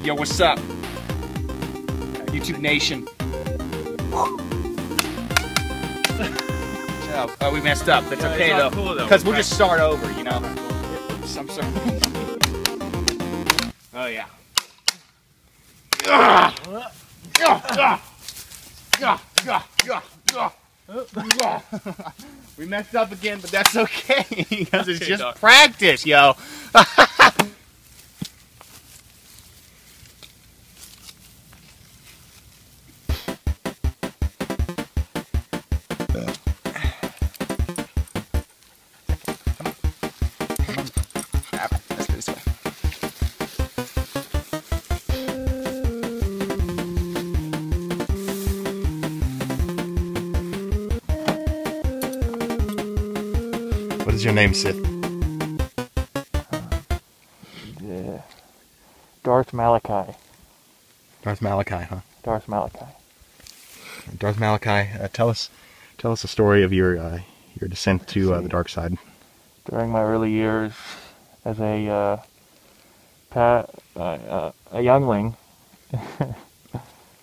Yo, what's up? YouTube Nation. Oh, we messed up. That's okay though. Because we'll just start over, you know? Some sort of... Oh, yeah. We messed up again, but that's okay because it's just practice, yo. What is your name, Sith? Darth Malachi. Darth Malachi, huh? Darth Malachi. Darth Malachi, tell us a story of your descent to the dark side. During my early years as a youngling,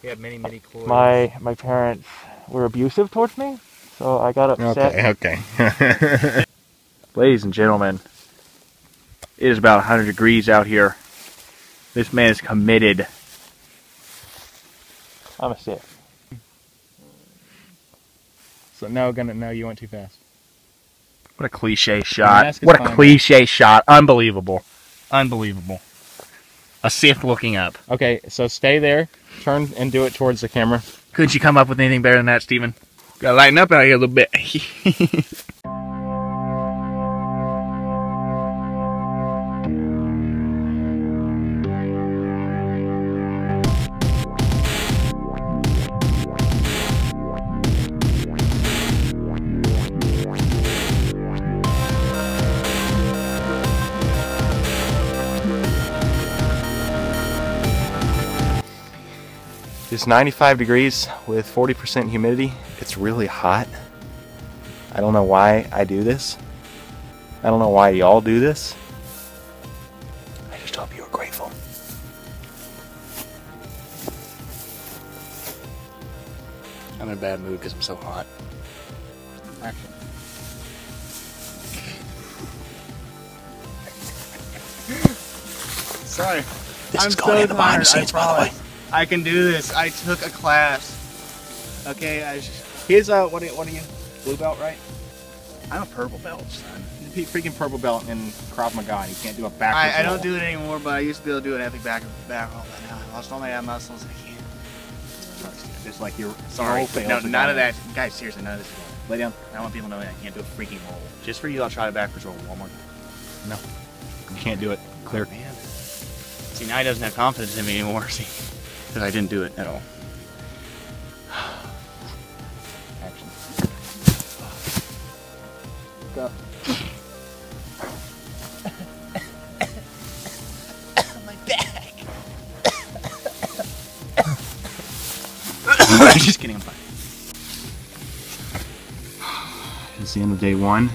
We had many clothes. my parents were abusive towards me, so I got upset. Okay. Ladies and gentlemen, it is about 100 degrees out here. This man is committed. I'm a Sith. So no, you went too fast. What a cliche shot. What a cliche shot. Unbelievable. Unbelievable. A Sith looking up. Okay, so stay there, turn and do it towards the camera. Couldn't you come up with anything better than that, Steven? Gotta lighten up out here a little bit. It's 95 degrees with 40% humidity. It's really hot. I don't know why I do this. I don't know why y'all do this. I just hope you are grateful. I'm in a bad mood because I'm so hot. Action. Sorry. This is going in the behind the scenes, by the way. I can do this. I took a class. Okay, here's what are you? Blue belt, right? I'm a purple belt, son. Freaking purple belt in Krav Maga. You can't do a backwards I don't roll. do it anymore, but I used to be able to do an epic back roll. But now I lost all my ab muscles. I can't. Just like your Sorry. roll No, fails none of again. that. Guys, seriously, none of this. Lay down. I want people to know that I can't do a freaking roll. Just for you, I'll try a backwards roll one more time. No, you can't do it. Clear. Oh, man. See, now he doesn't have confidence in me anymore. See, because I didn't do it at all. Action. Go. My back. Just kidding, I'm fine. It's the end of day one.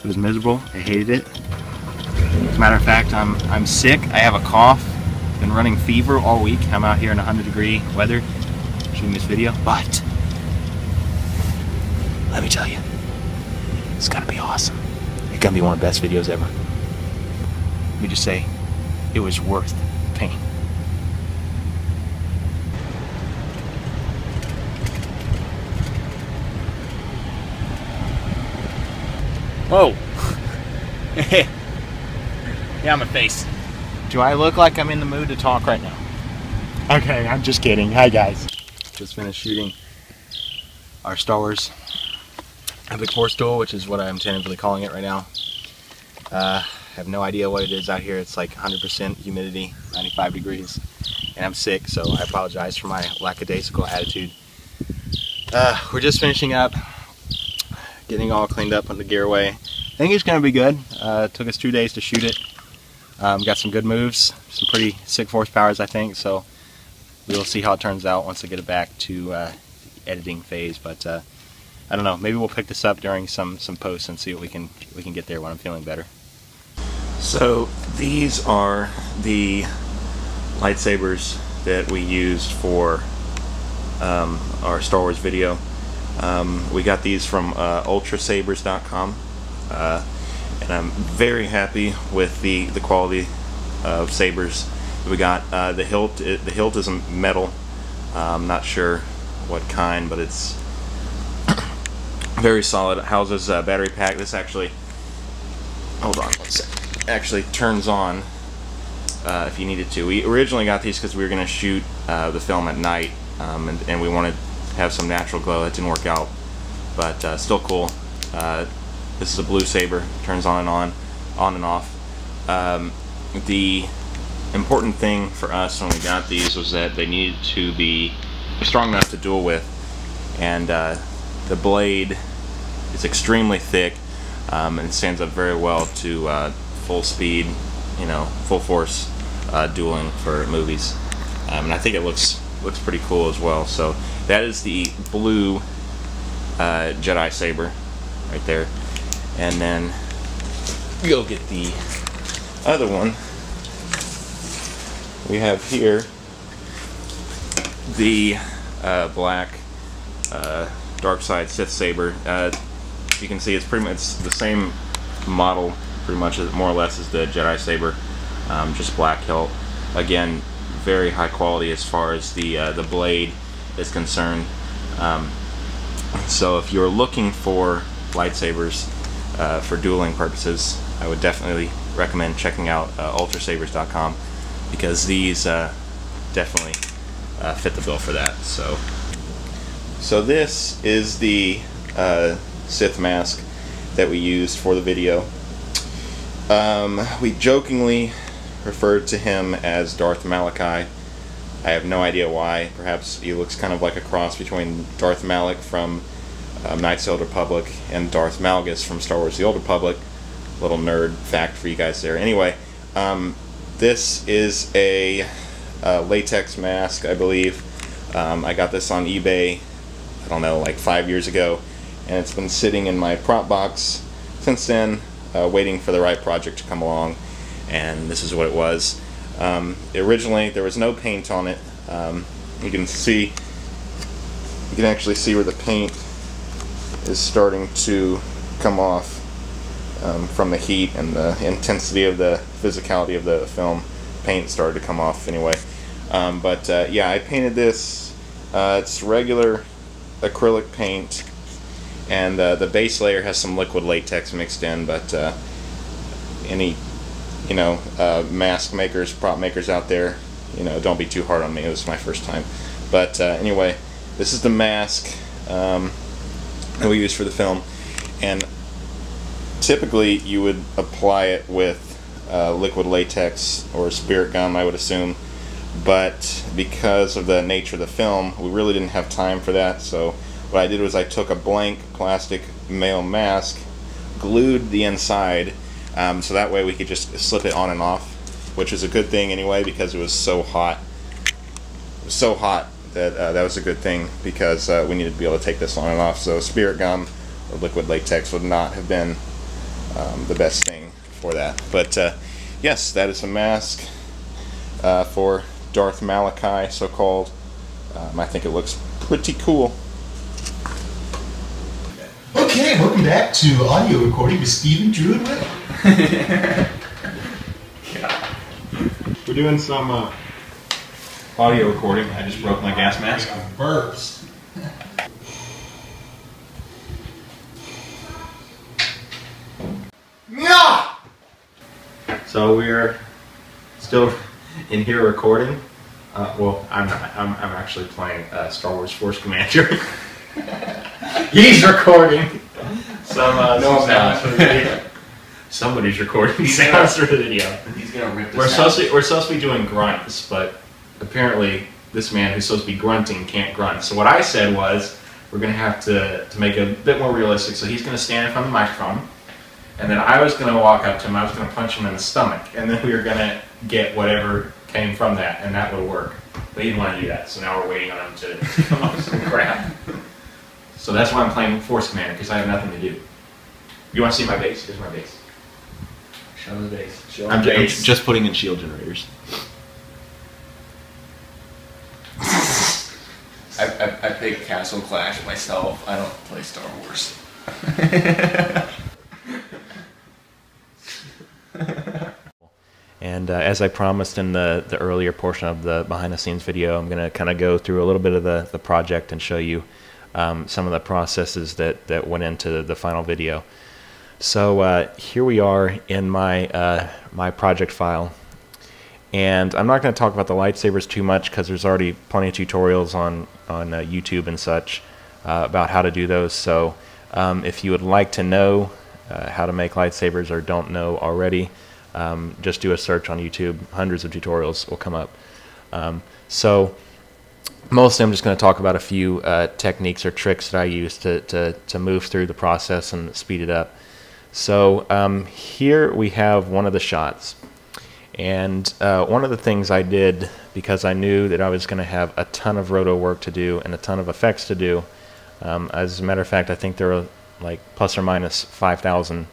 It was miserable. I hated it. As a matter of fact, I'm sick. I have a cough. Been running fever all week. I'm out here in 100-degree weather shooting this video, but let me tell you, it's gonna be awesome. It's gonna be one of the best videos ever. Let me just say, it was worth the pain. Whoa. Yeah, my face. Do I look like I'm in the mood to talk right now? Okay, I'm just kidding. Hi, guys. Just finished shooting our Star Wars Epic Force Duel, which is what I'm tentatively calling it right now. I have no idea what it is out here. It's like 100% humidity, 95 degrees, and I'm sick, so I apologize for my lackadaisical attitude. We're just finishing up, getting all cleaned up on the gear away. I think it's going to be good. It took us 2 days to shoot it. Got some good moves, some pretty sick force powers, I think, so we'll see how it turns out once I get it back to the editing phase. But I don't know, maybe we'll pick this up during some posts and see what we can get there when I'm feeling better. So these are the lightsabers that we used for our Star Wars video. We got these from ultrasabers.com, and I'm very happy with the quality of sabers we got. The hilt is a metal. I'm not sure what kind, but it's very solid. It houses a battery pack. This actually, hold on one sec, actually turns on if you needed to. We originally got these because we were going to shoot the film at night, and we wanted to have some natural glow. That didn't work out, but still cool. This is a blue saber, turns on and off. The important thing for us when we got these was that they needed to be strong enough to duel with, and the blade is extremely thick, and it stands up very well to full speed, full force dueling for movies, and I think it looks pretty cool as well. So that is the blue Jedi saber right there, and then go get the other one. We have here the black dark side Sith saber. You can see it's the same model, pretty much more or less, as the Jedi saber, just black hilt. Again, very high quality as far as the blade is concerned. So if you're looking for lightsabers for dueling purposes, I would definitely recommend checking out ultrasabers.com, because these definitely fit the bill for that. So this is the Sith mask that we used for the video. We jokingly referred to him as Darth Malachi. I have no idea why. Perhaps he looks kind of like a cross between Darth Malak from Knights of the Old Republic and Darth Malgus from Star Wars The Old Republic. Little nerd fact for you guys there. Anyway, this is a latex mask, I believe. I got this on eBay, I don't know, like 5 years ago, and it's been sitting in my prop box since then, waiting for the right project to come along, and this is what it was. Originally, there was no paint on it. You can actually see where the paint is starting to come off from the heat and the intensity of the physicality of the film. Paint started to come off anyway. Yeah, I painted this. It's regular acrylic paint, and the base layer has some liquid latex mixed in, but any mask makers, prop makers out there, don't be too hard on me. It was my first time. But anyway, this is the mask that we use for the film, and typically you would apply it with liquid latex or spirit gum, I would assume, but because of the nature of the film, we really didn't have time for that. So what I did was I took a blank plastic male mask, glued the inside, so that way we could just slip it on and off, which is a good thing anyway, because it was so hot. It was so hot that that was a good thing, because we needed to be able to take this on and off. So spirit gum or liquid latex would not have been the best thing for that. But yes, that is a mask for Darth Malachi, so-called. I think it looks pretty cool. Okay, welcome back to audio recording with Stephen, Drew, and Will. We're doing some audio recording. I just broke my gas mask. Burps. Yeah! So we're still in here recording. Well, I'm not. I'm actually playing Star Wars Force Commander. He's recording some sounds for the video. Somebody's recording sounds for the video. He's gonna rip this We're supposed to be doing grunts, but apparently this man who's supposed to be grunting can't grunt. So what I said was, we're gonna have to make it a bit more realistic. So he's gonna stand in front of the microphone, and then I was gonna walk up to him. I was gonna punch him in the stomach, and then we were gonna get whatever came from that, and that would work. But he didn't want to do that, so now we're waiting on him to come up with some crap. So that's why I'm playing Force Commander, because I have nothing to do. You want to see my base? Here's my base. Show the base. I'm just putting in shield generators. epic castle clash myself. I don't play Star Wars. And as I promised in the earlier portion of the behind the scenes video, I'm going to kind of go through a little bit of the project and show you some of the processes that went into the final video. So here we are in my my project file, and I'm not going to talk about the lightsabers too much because there's already plenty of tutorials on YouTube and such about how to do those. So if you would like to know how to make lightsabers or don't know already, just do a search on YouTube. Hundreds of tutorials will come up. So mostly I'm just going to talk about a few techniques or tricks that I use to move through the process and speed it up. So here we have one of the shots, and one of the things I did, because I knew that I was going to have a ton of roto work to do and a ton of effects to do. As a matter of fact, I think there were like plus or minus 5,000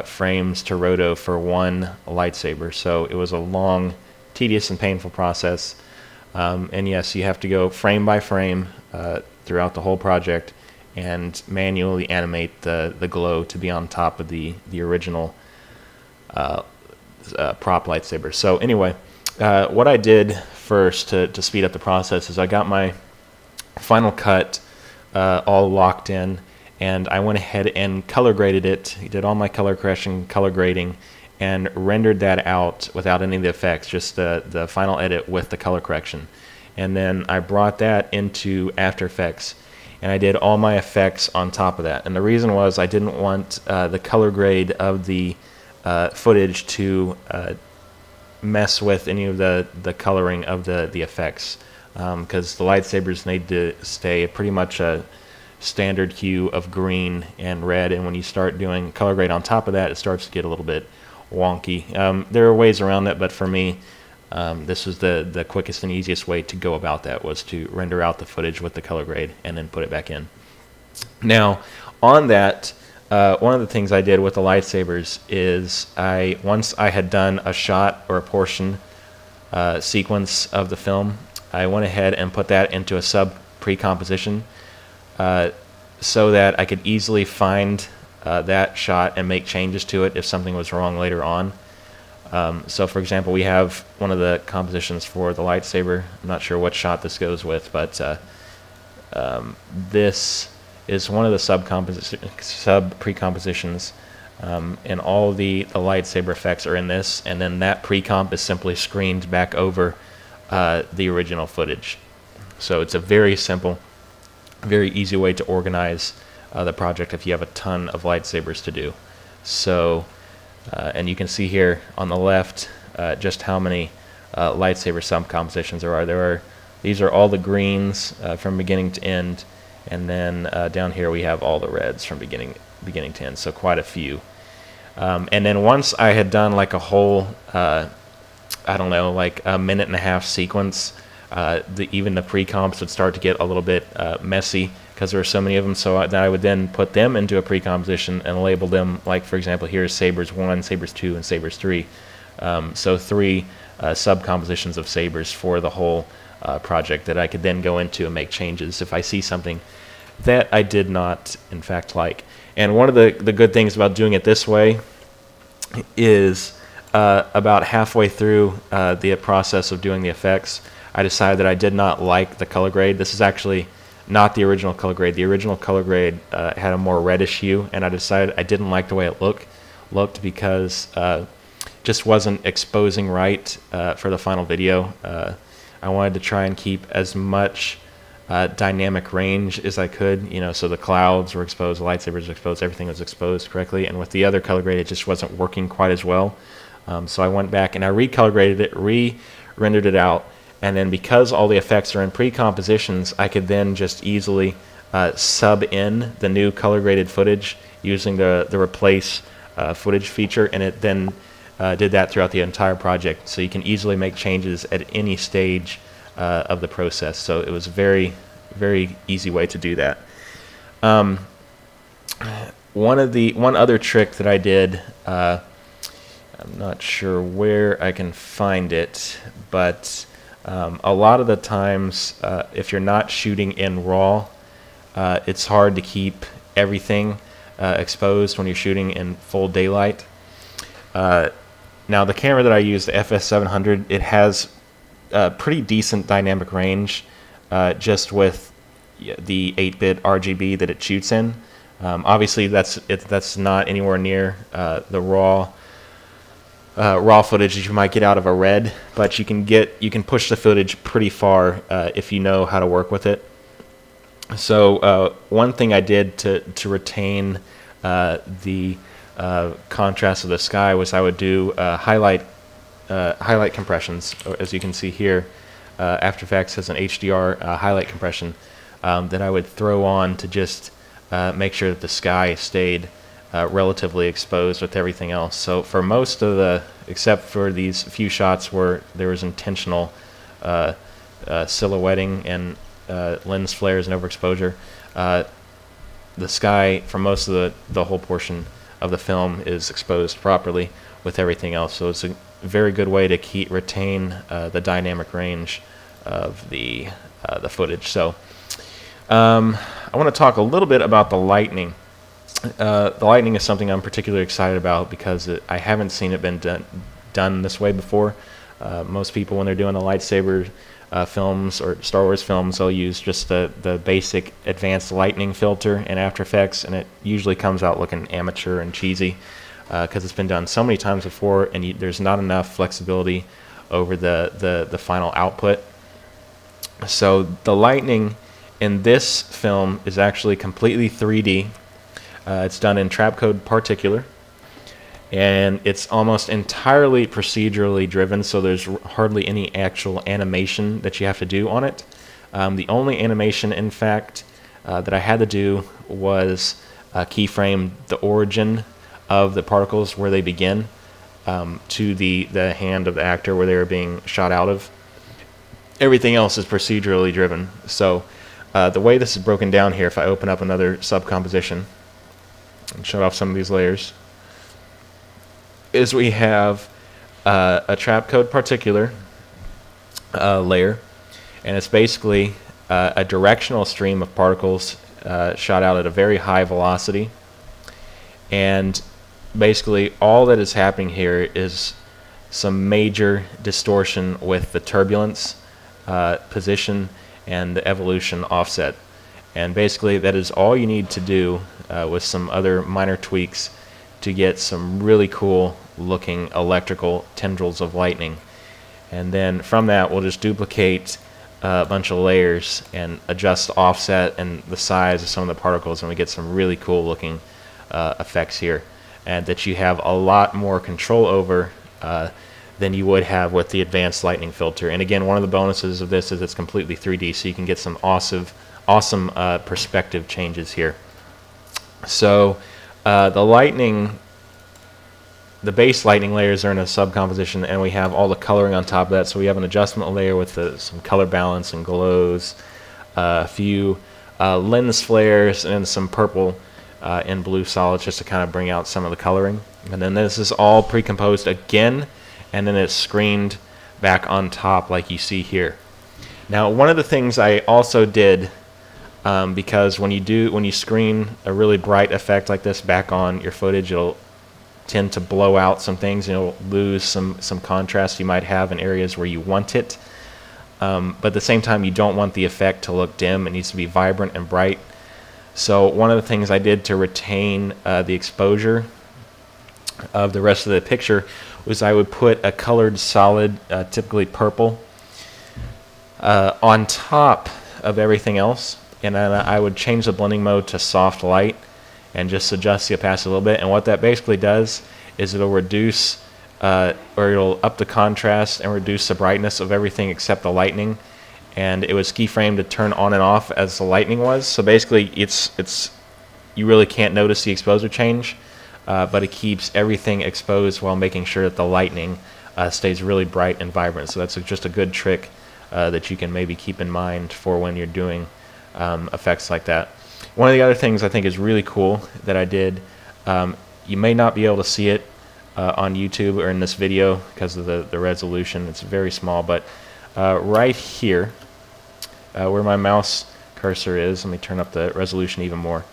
frames to roto for one lightsaber, so it was a long, tedious, and painful process. And yes, you have to go frame by frame throughout the whole project and manually animate the glow to be on top of the original prop lightsaber. So anyway, what I did first to speed up the process is I got my Final Cut all locked in, and I went ahead and color graded it. I did all my color correction, color grading, and rendered that out without any of the effects, just the final edit with the color correction. And then I brought that into After Effects, and I did all my effects on top of that. And the reason was I didn't want the color grade of the footage to mess with any of the coloring of the effects, because the lightsabers need to stay pretty much a standard hue of green and red, and when you start doing color grade on top of that, it starts to get a little bit wonky. There are ways around that, but for me, this was the quickest and easiest way to go about that, was to render out the footage with the color grade and then put it back in. Now, on that, one of the things I did with the lightsabers is once I had done a shot or a portion sequence of the film, I went ahead and put that into a sub pre-composition so that I could easily find that shot and make changes to it if something was wrong later on. So for example, we have one of the compositions for the lightsaber. I'm not sure what shot this goes with, but this is one of the sub pre-compositions, and all the lightsaber effects are in this, and then that pre-comp is simply screened back over the original footage. So it's a very simple, very easy way to organize the project if you have a ton of lightsabers to do. So and you can see here on the left just how many lightsaber sub-compositions there are. These are all the greens from beginning to end, and then down here we have all the reds from beginning to end, so quite a few. And then once I had done like a whole, I don't know, like a minute and a half sequence, even the pre-comps would start to get a little bit messy because there were so many of them, so I would then put them into a pre-composition and label them, like for example here's Sabers 1, Sabers 2, and Sabers 3. So 3 sub-compositions of sabers for the whole project that I could then go into and make changes if I see something that I did not in fact like. And one of the good things about doing it this way is about halfway through the process of doing the effects, I decided that I did not like the color grade. This is actually not the original color grade. The original color grade had a more reddish hue, and I decided I didn't like the way it looked because just wasn't exposing right for the final video. I wanted to try and keep as much dynamic range as I could, so the clouds were exposed, the lightsabers were exposed, everything was exposed correctly, and with the other color grade it just wasn't working quite as well. So I went back and I re-color graded it, re-rendered it out, and then because all the effects are in pre-compositions, I could then just easily sub in the new color graded footage using the replace footage feature, and it then did that throughout the entire project, so you can easily make changes at any stage of the process. So it was a very, very easy way to do that. One other trick that I did, I'm not sure where I can find it, but A lot of the times, if you're not shooting in RAW, it's hard to keep everything exposed when you're shooting in full daylight. Now the camera that I use, the FS700, it has pretty decent dynamic range just with the 8-bit RGB that it shoots in. Obviously that's not anywhere near the raw footage that you might get out of a Red, but you can push the footage pretty far if you know how to work with it. So one thing I did to retain the contrast of the sky was I would do highlight compressions. As you can see here, After Effects has an HDR highlight compression that I would throw on to just make sure that the sky stayed relatively exposed with everything else. So for most of except for these few shots where there was intentional silhouetting and lens flares and overexposure, the sky for most of the whole portion of the film is exposed properly with everything else. So it's a very good way to retain the dynamic range of the footage. So I want to talk a little bit about the lighting. The lighting is something I'm particularly excited about because I haven't seen it been done this way before. Most people, when they're doing the lightsaber films or Star Wars films, they'll use just the basic advanced lighting filter in After Effects, and it usually comes out looking amateur and cheesy because it's been done so many times before, and there's not enough flexibility over the final output. So the lighting in this film is actually completely 3D. It's done in Trapcode Particular, and it's almost entirely procedurally driven, so there's hardly any actual animation that you have to do on it. The only animation, in fact, that I had to do was keyframe the origin of the particles where they begin to the hand of the actor where they were being shot out of. Everything else is procedurally driven. So the way this is broken down here, if I open up another subcomposition and shut off some of these layers, is we have a Trapcode Particular layer, and it's basically a directional stream of particles shot out at a very high velocity, and basically all that is happening here is some major distortion with the turbulence position and the evolution offset, and basically that is all you need to do with some other minor tweaks to get some really cool looking electrical tendrils of lightning. And then from that we'll just duplicate a bunch of layers and adjust the offset and the size of some of the particles, and we get some really cool looking effects here, and that you have a lot more control over than you would have with the advanced lightning filter. And again, one of the bonuses of this is it's completely 3D, so you can get some awesome perspective changes here. So the base lightning layers are in a subcomposition, and we have all the coloring on top of that. So we have an adjustment layer with some color balance and glows, a few lens flares, and some purple and blue solids just to kind of bring out some of the coloring. And then this is all pre-composed again, and then it's screened back on top like you see here. Now, one of the things I also did, because when you screen a really bright effect like this back on your footage, it'll tend to blow out some things, and you'll lose some contrast you might have in areas where you want it. But at the same time, you don't want the effect to look dim. It needs to be vibrant and bright. So one of the things I did to retain the exposure of the rest of the picture was I would put a colored solid, typically purple, on top of everything else, and then I would change the blending mode to soft light and just adjust the opacity a little bit. And what that basically does is it'll reduce or it'll up the contrast and reduce the brightness of everything except the lightning. And it was keyframed to turn on and off as the lightning was. So basically you really can't notice the exposure change, but it keeps everything exposed while making sure that the lightning stays really bright and vibrant. So that's just a good trick that you can maybe keep in mind for when you're doing effects like that. One of the other things I think is really cool that I did, you may not be able to see it on YouTube or in this video because of the resolution. It's very small, but right here, where my mouse cursor is, let me turn up the resolution even more.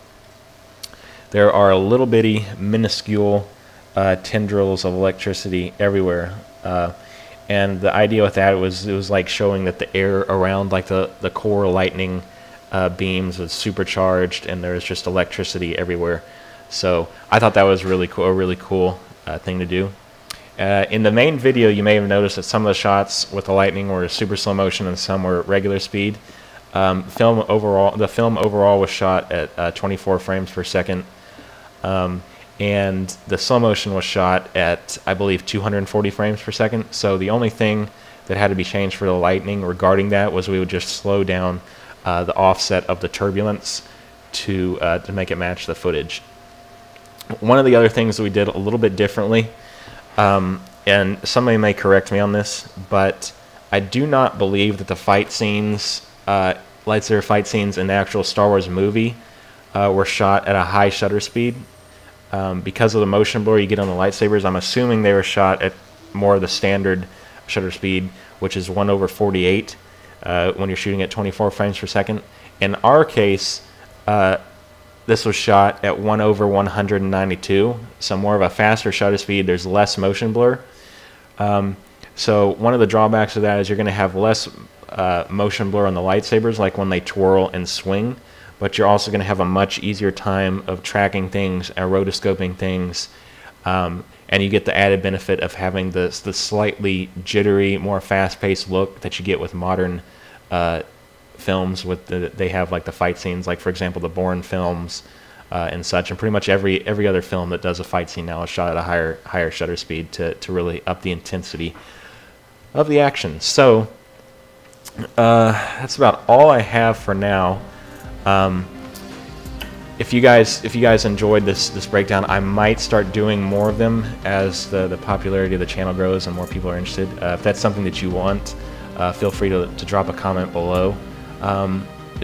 There are little bitty, minuscule tendrils of electricity everywhere. And the idea with that was it was like showing that the air around like the core lightning beams was supercharged, and there was just electricity everywhere. So I thought that was really cool, a really cool thing to do. In the main video, you may have noticed that some of the shots with the lightning were super slow motion and some were regular speed. The film overall was shot at 24 frames per second. And the slow motion was shot at, I believe, 240 frames per second. So the only thing that had to be changed for the lightning regarding that was we would just slow down the offset of the turbulence to make it match the footage. One of the other things that we did a little bit differently, and somebody may correct me on this, but I do not believe that the fight scenes, lightsaber fight scenes in the actual Star Wars movie were shot at a high shutter speed. Because of the motion blur you get on the lightsabers, I'm assuming they were shot at more of the standard shutter speed, which is 1/48 when you're shooting at 24 frames per second. In our case, this was shot at 1/192, so more of a faster shutter speed. There's less motion blur. So one of the drawbacks of that is you're going to have less motion blur on the lightsabers, like when they twirl and swing. But you're also going to have a much easier time of tracking things and rotoscoping things, and you get the added benefit of having the slightly jittery, more fast-paced look that you get with modern films. They have like the fight scenes, like for example the Bourne films and such, and pretty much every other film that does a fight scene now is shot at a higher shutter speed to really up the intensity of the action. So that's about all I have for now. If you guys enjoyed this breakdown, I might start doing more of them as the popularity of the channel grows and more people are interested. If that's something that you want, feel free to drop a comment below.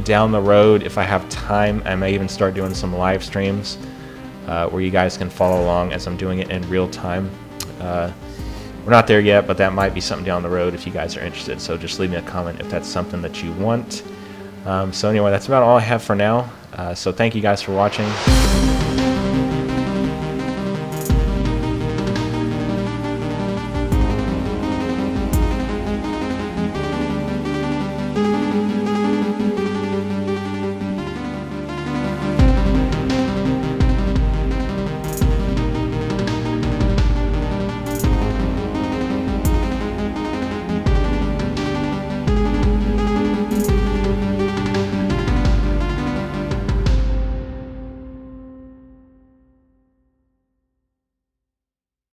Down the road, if I have time, I may even start doing some live streams where you guys can follow along as I'm doing it in real time. We're not there yet, but that might be something down the road if you guys are interested. So just leave me a comment if that's something that you want. So anyway, that's about all I have for now. So thank you guys for watching.